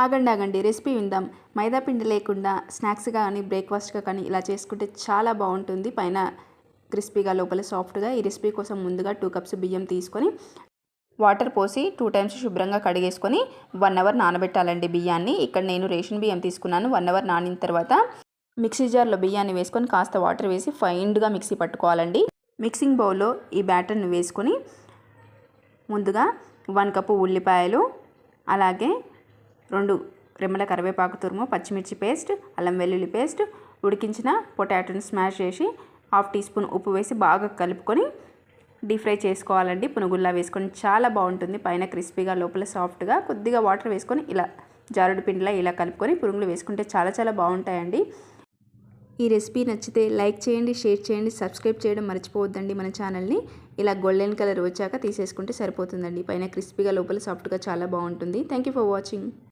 ఆగండి ఆగండి రెసిపీ విందాం. మైదా పిండి లేకుండా స్నాక్స్గా కానీ బ్రేక్ఫాస్ట్గా కానీ ఇలా చేసుకుంటే చాలా బాగుంటుంది. పైన క్రిస్పీగా లోపల సాఫ్ట్గా. ఈ రెసిపీ కోసం ముందుగా 2 కప్స్ బియ్యం తీసుకొని వాటర్ పోసి 2 టైమ్స్ శుభ్రంగా కడిగేసుకొని 1 అవర్ నానబెట్టాలండి బియ్యాన్ని. ఇక్కడ నేను రేషన్ బియ్యం తీసుకున్నాను. 1 అవర్ నానిన తర్వాత మిక్సీ జార్లో బియ్యాన్ని వేసుకొని కాస్త వాటర్ వేసి ఫైన్గా మిక్సీ పట్టుకోవాలండి. మిక్సింగ్ బౌల్లో ఈ బ్యాటర్ని వేసుకొని ముందుగా 1 కప్పు ఉల్లిపాయలు, అలాగే 2 రెమ్మల కరివేపాకు తురుము, పచ్చిమిర్చి పేస్ట్, అల్లం వెల్లుల్లి పేస్ట్, ఉడికించిన పొటాటోని స్మాష్ చేసి 1/2 టీ స్పూన్ ఉప్పు వేసి బాగా కలుపుకొని డీప్ ఫ్రై చేసుకోవాలండి. పునుగుల్లా వేసుకొని చాలా బాగుంటుంది. పైన క్రిస్పీగా లోపల సాఫ్ట్గా. కొద్దిగా వాటర్ వేసుకొని ఇలా జారుడు పిండిలా ఇలా కలుపుకొని పునుగులు వేసుకుంటే చాలా చాలా బాగుంటాయండి. ఈ రెసిపీ నచ్చితే లైక్ చేయండి, షేర్ చేయండి, సబ్స్క్రైబ్ చేయడం మర్చిపోవద్దండి మన ఛానల్ని. ఇలా గోల్డెన్ కలర్ వచ్చాక తీసేసుకుంటే సరిపోతుందండి. పైన క్రిస్పీగా లోపల సాఫ్ట్గా చాలా బాగుంటుంది. Thank you for watching.